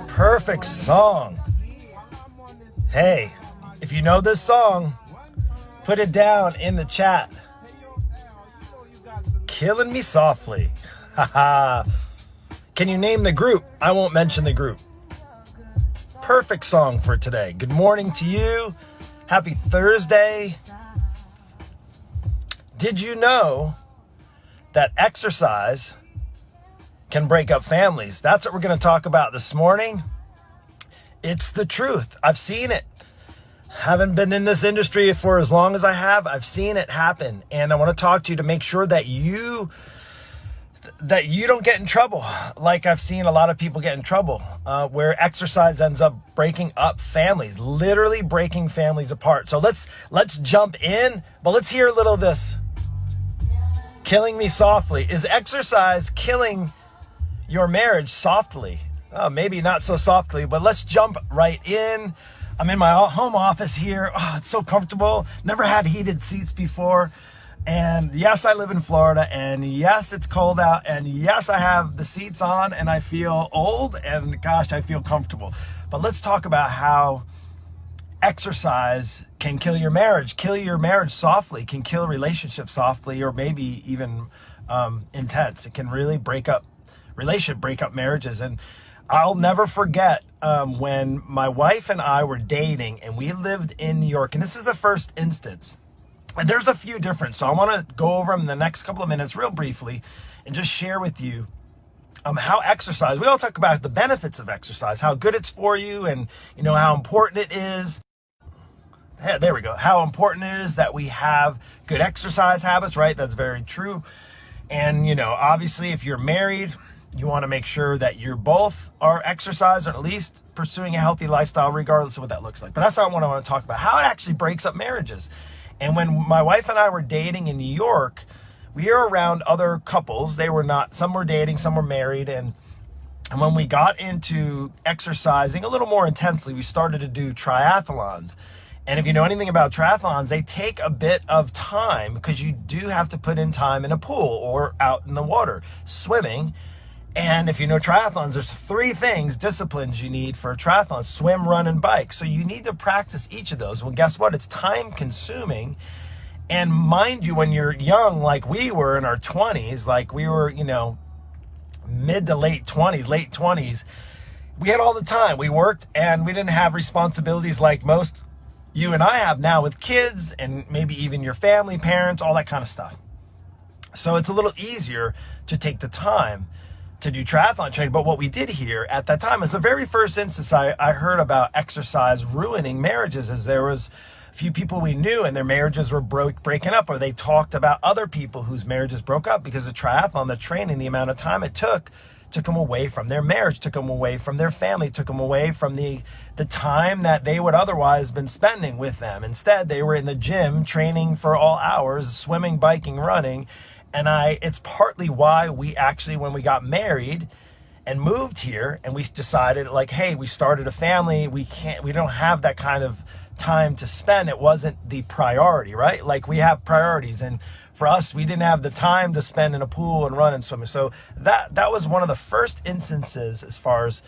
Perfect song. Hey, if you know this song, put it down in the chat. Killing Me Softly. Haha. Can you name the group? I won't mention the group. Perfect song for today. Good morning to you. Happy Thursday. Did you know that exercise can break up families? That's what we're going to talk about this morning. It's the truth. I've seen it. Haven't been in this industry for as long as I have. I've seen it happen. And I want to talk to you to make sure that you don't get in trouble. Like I've seen a lot of people get in trouble where exercise ends up breaking up families, literally breaking families apart. So let's jump in, but let's hear a little of this. Killing Me Softly. Is exercise killing your marriage softly? Maybe not so softly, but let's jump right in. I'm in my home office here. Oh, it's so comfortable. Never had heated seats before. And yes, I live in Florida. And yes, it's cold out. And yes, I have the seats on and I feel old. And gosh, I feel comfortable. But let's talk about how exercise can kill your marriage softly, can kill relationships softly, or maybe even intense. It can really break up marriages. And I'll never forget when my wife and I were dating and we lived in New York, and this is the first instance. And there's a few different, so I want to go over them in the next couple of minutes real briefly and just share with you how exercise, we all talk about the benefits of exercise, how good it's for you, and how important it is. Hey, there we go. How important it is that we have good exercise habits, right? That's very true. And, obviously if you're married, you want to make sure that you both are exercising, or at least pursuing a healthy lifestyle, regardless of what that looks like. But that's not what I want to talk about, how it actually breaks up marriages. And when my wife and I were dating in New York, we were around other couples. They were not, some were dating, some were married. And when we got into exercising a little more intensely, we started to do triathlons. And if you know anything about triathlons, they take a bit of time because you do have to put in time in a pool or out in the water, swimming. And if you know triathlons, there's 3 disciplines you need for a triathlon: swim, run, and bike. So you need to practice each of those. Well, guess what? It's time consuming. And mind you, when you're young, like we were in our 20s, like we were, mid to late 20s, we had all the time. We worked and we didn't have responsibilities like most you and I have now with kids and maybe even your family, parents, all that kind of stuff. So it's a little easier to take the time to do triathlon training. But what we did here at that time is the very first instance I heard about exercise ruining marriages, is there was a few people we knew and their marriages were breaking up, or they talked about other people whose marriages broke up because of triathlon, the training, the amount of time it took them away from their marriage, took them away from their family, took them away from the time that they would otherwise been spending with them. Instead, they were in the gym training for all hours, swimming, biking, running. And it's partly why we actually, when we got married and moved here and we decided like, hey, we started a family, we don't have that kind of time to spend. It wasn't the priority, right? Like we have priorities, and for us, we didn't have the time to spend in a pool and run and swim. So that was one of the first instances as far as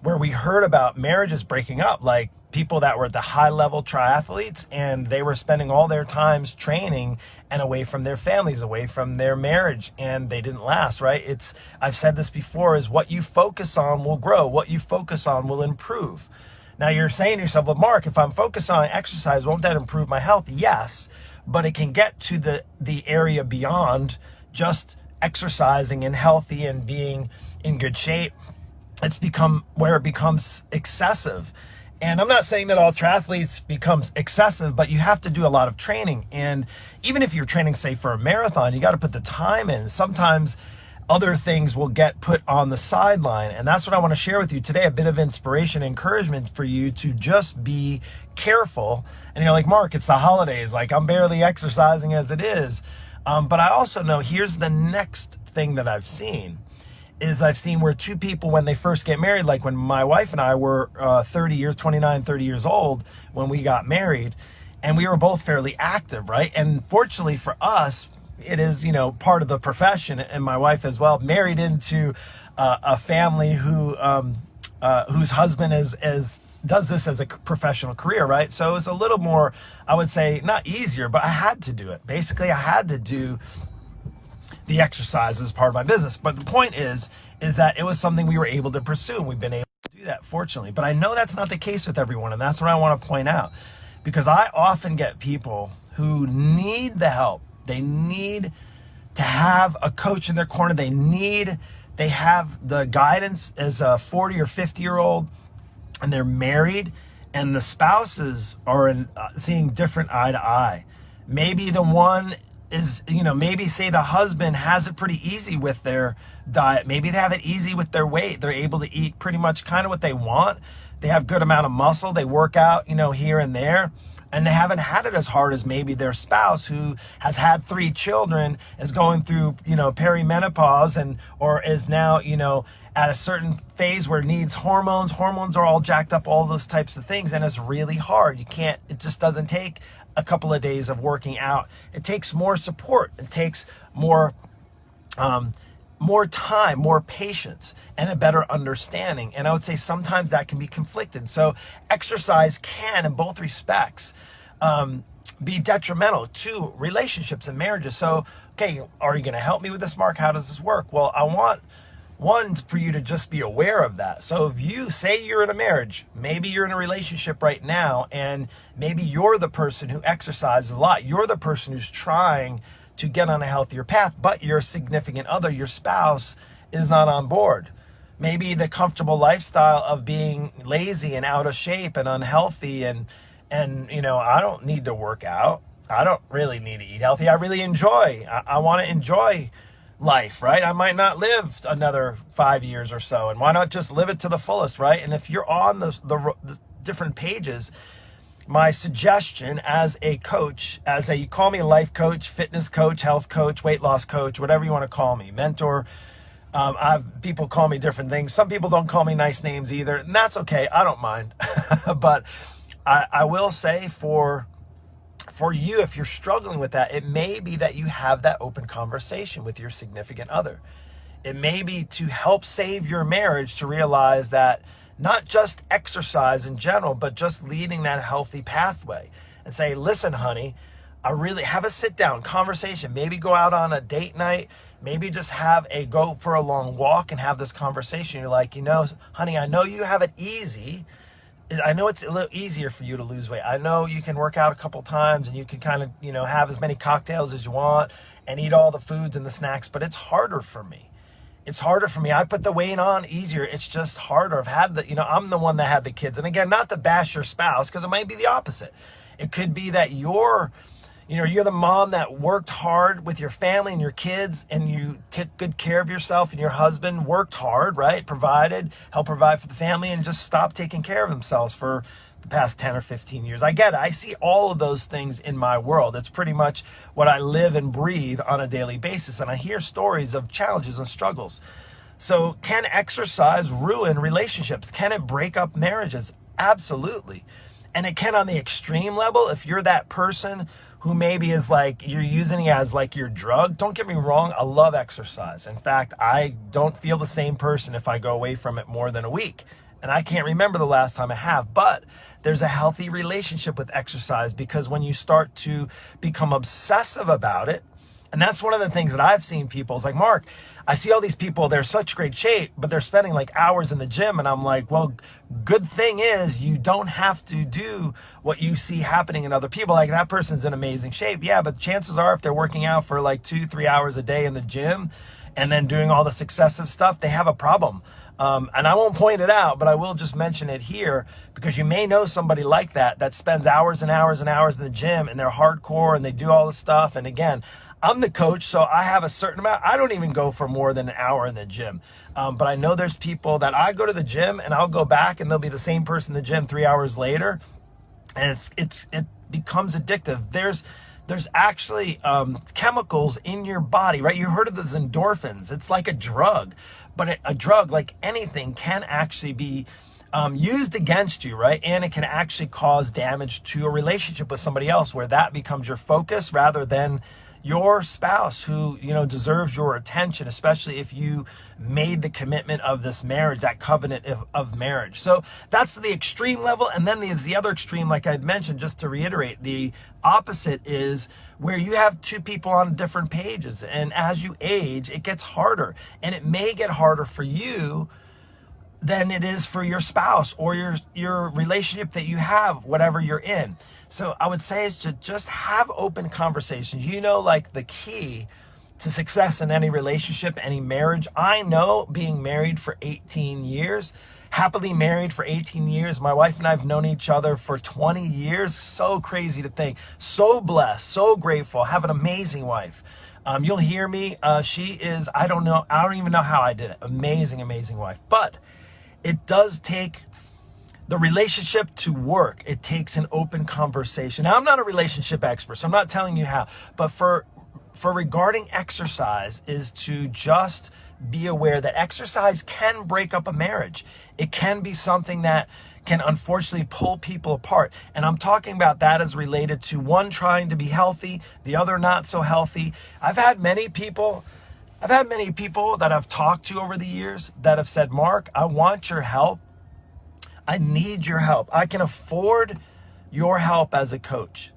where we heard about marriages breaking up, like people that were at the high level triathletes and they were spending all their times training and away from their families, away from their marriage, and they didn't last, right? I've said this before, is what you focus on will grow. What you focus on will improve. Now you're saying to yourself, well, Mark, if I'm focused on exercise, won't that improve my health? Yes, but it can get to the area beyond just exercising and healthy and being in good shape. It's become where it becomes excessive. And I'm not saying that all triathletes becomes excessive, but you have to do a lot of training. And even if you're training, say, for a marathon, you got to put the time in. Sometimes other things will get put on the sideline. And that's what I want to share with you today, a bit of inspiration, encouragement for you to just be careful. And you're like, Mark, it's the holidays. Like, I'm barely exercising as it is. But I also know here's the next thing that I've seen where two people, when they first get married, like when my wife and I were 30 years old when we got married, and we were both fairly active, right? And fortunately for us, it is, part of the profession, and my wife as well, married into a family whose husband does this as a professional career, right? So it's a little more, I would say, not easier, but I had to do it. Basically, I had to do the exercise as part of my business. But the point is that it was something we were able to pursue, and we've been able to do that, fortunately. But I know that's not the case with everyone, and that's what I want to point out, because I often get people who need the help. They need to have a coach in their corner. They have the guidance as a 40 or 50-year-old, and they're married, and the spouses are seeing different eye to eye. Maybe the one is, maybe say the husband has it pretty easy with their diet. Maybe they have it easy with their weight. They're able to eat pretty much kind of what they want. They have good amount of muscle. They work out, here and there. And they haven't had it as hard as maybe their spouse, who has had 3 children, is going through, perimenopause, or is now, at a certain phase where it needs hormones. Hormones are all jacked up, all those types of things. And it's really hard. It just doesn't take a couple of days of working out. It takes more support. It takes more time, more patience, and a better understanding. And I would say sometimes that can be conflicted. So exercise can, in both respects, be detrimental to relationships and marriages. So, okay, are you going to help me with this, Mark? How does this work? Well, I want one, for you to just be aware of that. So if you say you're in a marriage, maybe you're in a relationship right now, and maybe you're the person who exercises a lot. You're the person who's trying to get on a healthier path, but your significant other, your spouse, is not on board. Maybe the comfortable lifestyle of being lazy and out of shape and unhealthy, and I don't need to work out. I don't really need to eat healthy. I really I want to enjoy life, right? I might not live another 5 years or so, and why not just live it to the fullest, right? And if you're on the different pages, my suggestion as a coach, you call me a life coach, fitness coach, health coach, weight loss coach, whatever you want to call me, mentor. People call me different things. Some people don't call me nice names either, and that's okay. I don't mind. But I will say for you, if you're struggling with that, it may be that you have that open conversation with your significant other. It may be to help save your marriage, to realize that not just exercise in general, but just leading that healthy pathway, and say, listen, honey, I really have a sit down conversation. Maybe go out on a date night. Maybe just go for a long walk and have this conversation. You're like, honey, I know you have it easy. I know it's a little easier for you to lose weight. I know you can work out a couple times, and you can kind of, have as many cocktails as you want and eat all the foods and the snacks, but it's harder for me. It's harder for me. I put the weight on easier. It's just harder. I've had I'm the one that had the kids. And again, not to bash your spouse, because it might be the opposite. It could be that you're the mom that worked hard with your family and your kids, and you took good care of yourself, and your husband worked hard, right? Helped provide for the family, and just stopped taking care of themselves for the past 10 or 15 years. I get it. I see all of those things in my world. It's pretty much what I live and breathe on a daily basis. And I hear stories of challenges and struggles. So can exercise ruin relationships? Can it break up marriages? Absolutely. And it can on the extreme level. If you're that person who maybe is like, you're using it as like your drug. Don't get me wrong, I love exercise. In fact, I don't feel the same person if I go away from it more than a week. And I can't remember the last time I have, but there's a healthy relationship with exercise, because when you start to become obsessive about it, and that's one of the things that I've seen people is like, Mark, I see all these people, they're such great shape, but they're spending like hours in the gym. And I'm like, well, good thing is you don't have to do what you see happening in other people. Like, that person's in amazing shape. Yeah, but chances are if they're working out for like 2-3 hours a day in the gym and then doing all the successive stuff, they have a problem. And I won't point it out, but I will just mention it here, because you may know somebody like that spends hours and hours and hours in the gym, and they're hardcore and they do all this stuff. And again, I'm the coach, so I have a certain amount. I don't even go for more than an hour in the gym. But I know there's people that I go to the gym and I'll go back and they'll be the same person in the gym 3 hours later. And it becomes addictive. There's actually chemicals in your body, right? You heard of those endorphins. It's like a drug, but a drug, like anything, can actually be used against you, right? And it can actually cause damage to a relationship with somebody else, where that becomes your focus rather than your spouse who, deserves your attention, especially if you made the commitment of this marriage, that covenant of marriage. So that's the extreme level. And then there's the other extreme, like I'd mentioned, just to reiterate, the opposite is where you have two people on different pages. And as you age, it gets harder, and it may get harder for you than it is for your spouse or your relationship that you have, whatever you're in. So I would say is to just have open conversations. Like the key to success in any relationship, any marriage. I know, being married for 18 years, happily married for 18 years. My wife and I have known each other for 20 years. So crazy to think. So blessed, so grateful. Have an amazing wife. You'll hear me. She is, I don't even know how I did it. Amazing, amazing wife. But it does take the relationship to work. It takes an open conversation. Now, I'm not a relationship expert, so I'm not telling you how. But for regarding exercise is to just be aware that exercise can break up a marriage. It can be something that can unfortunately pull people apart. And I'm talking about that as related to one trying to be healthy, the other not so healthy. I've had many people that I've talked to over the years that have said, Mark, I want your help. I need your help. I can afford your help as a coach.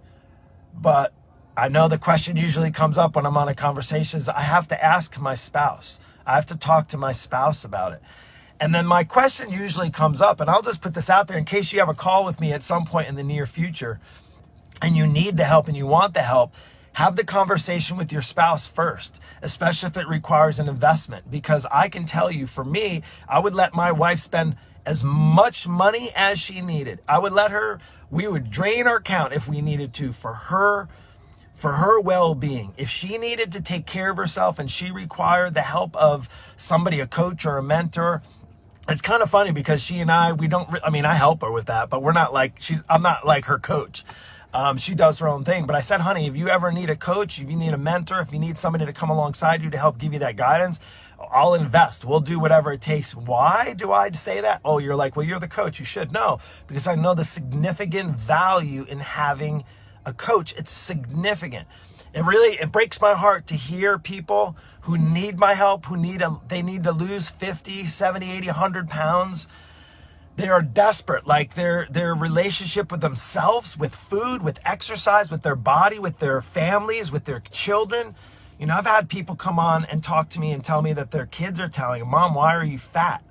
But I know the question usually comes up when I'm on a conversation is I have to ask my spouse. I have to talk to my spouse about it. And then my question usually comes up, and I'll just put this out there in case you have a call with me at some point in the near future and you need the help and you want the help. Have the conversation with your spouse first, especially if it requires an investment. Because I can tell you, for me, I would let my wife spend as much money as she needed. We would drain our account if we needed to for her well-being. If she needed to take care of herself and she required the help of somebody, a coach or a mentor. It's kind of funny because she and I help her with that, but I'm not like her coach. She does her own thing. But I said, honey, if you ever need a coach, if you need a mentor, if you need somebody to come alongside you to help give you that guidance, I'll invest. We'll do whatever it takes. Why do I say that? Oh, you're like, well, you're the coach. You should know, because I know the significant value in having a coach. It's significant. It breaks my heart to hear people who need my help, they need to lose 50, 70, 80, 100 pounds. They are desperate, like their relationship with themselves, with food, with exercise, with their body, with their families, with their children. I've had people come on and talk to me and tell me that their kids are telling them, Mom, why are you fat?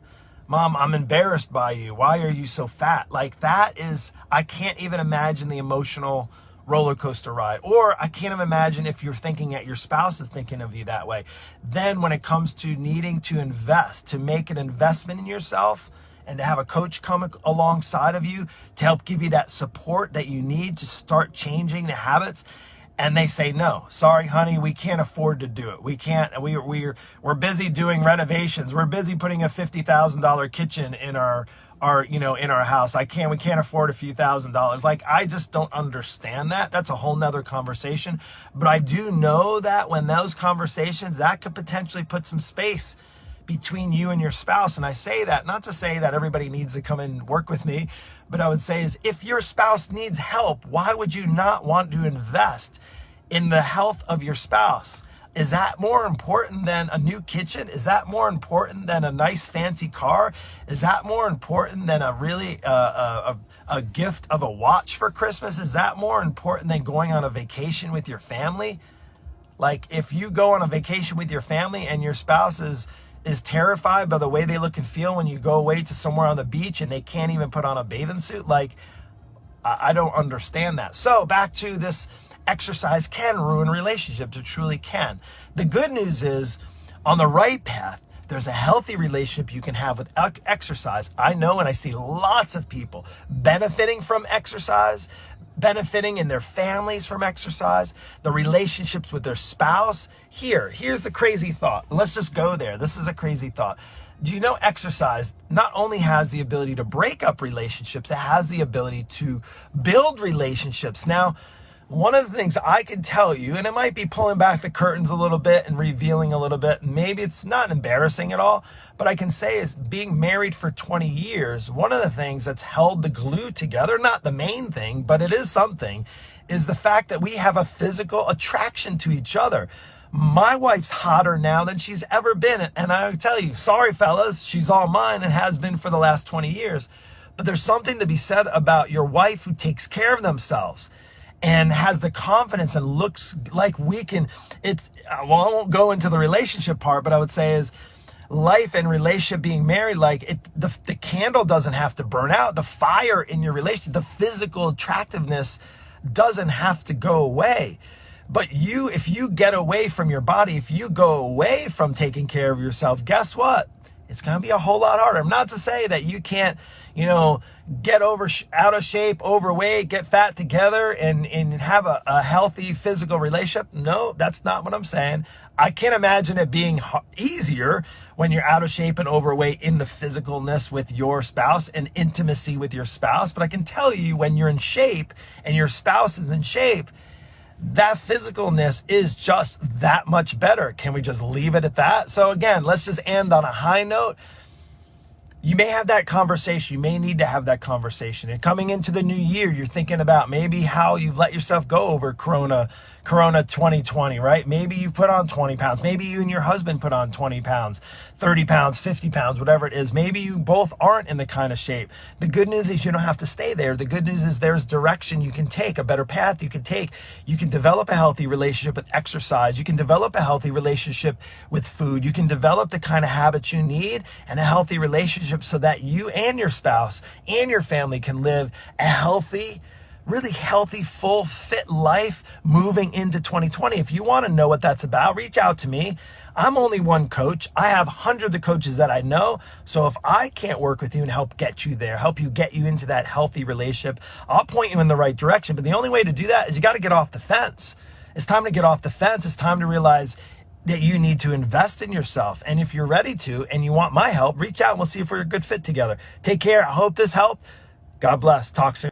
Mom, I'm embarrassed by you. Why are you so fat? Like I can't even imagine the emotional roller coaster ride. Or I can't even imagine if you're thinking that your spouse is thinking of you that way. Then when it comes to needing to invest, to make an investment in yourself, and to have a coach come alongside of you to help give you that support that you need to start changing the habits. And they say, no, sorry, honey, we can't afford to do it. We can't, we're busy doing renovations. We're busy putting a $50,000 kitchen in our house. We can't afford a few $1,000s. Like, I just don't understand that. That's a whole nother conversation. But I do know that when those conversations, that could potentially put some space between you and your spouse. And I say that not to say that everybody needs to come and work with me, but I would say is if your spouse needs help, why would you not want to invest in the health of your spouse? Is that more important than a new kitchen? Is that more important than a nice fancy car? Is that more important than a gift of a watch for Christmas? Is that more important than going on a vacation with your family? Like, if you go on a vacation with your family and your spouse is terrified by the way they look and feel when you go away to somewhere on the beach and they can't even put on a bathing suit, like, I don't understand that. So back to this, exercise can ruin relationships. It truly can. The good news is, on the right path, there's a healthy relationship you can have with exercise. I know, and I see lots of people benefiting from exercise, benefiting in their families from exercise, the relationships with their spouse. Here's the crazy thought. Let's just go there. This is a crazy thought. Do you know exercise not only has the ability to break up relationships, it has the ability to build relationships. Now, one of the things I can tell you, and it might be pulling back the curtains a little bit and revealing a little bit, maybe it's not embarrassing at all, but I can say is being married for 20 years, one of the things that's held the glue together, not the main thing, but it is something, is the fact that we have a physical attraction to each other. My wife's hotter now than she's ever been. And I tell you, sorry fellas, she's all mine and has been for the last 20 years. But there's something to be said about your wife who takes care of themselves and has the confidence and looks like we can, I won't go into the relationship part, but I would say is life and relationship, being married, the candle doesn't have to burn out. The fire in your relationship, the physical attractiveness doesn't have to go away. But if you get away from your body, if you go away from taking care of yourself, guess what? It's going to be a whole lot harder. Not to say that you can't, get out of shape, overweight, get fat together and have a healthy physical relationship. No, that's not what I'm saying. I can't imagine it being easier when you're out of shape and overweight in the physicalness with your spouse and intimacy with your spouse. But I can tell you, when you're in shape and your spouse is in shape, that physicalness is just that much better. Can we just leave it at that? So again, let's just end on a high note. You may have that conversation. You may need to have that conversation. And coming into the new year, you're thinking about maybe how you've let yourself go over Corona 2020, right? Maybe you've put on 20 pounds. Maybe you and your husband put on 20 pounds, 30 pounds, 50 pounds, whatever it is. Maybe you both aren't in the kind of shape. The good news is you don't have to stay there. The good news is there's direction you can take, a better path you can take. You can develop a healthy relationship with exercise. You can develop a healthy relationship with food. You can develop the kind of habits you need and a healthy relationship so that you and your spouse and your family can live a healthy, really healthy, full, fit life moving into 2020. If you want to know what that's about, reach out to me. I'm only one coach. I have hundreds of coaches that I know. So if I can't work with you and help get you there, help you get you into that healthy relationship, I'll point you in the right direction. But the only way to do that is you got to get off the fence. It's time to get off the fence. It's time to realize that you need to invest in yourself. And if you're ready to, and you want my help, reach out and we'll see if we're a good fit together. Take care. I hope this helped. God bless. Talk soon.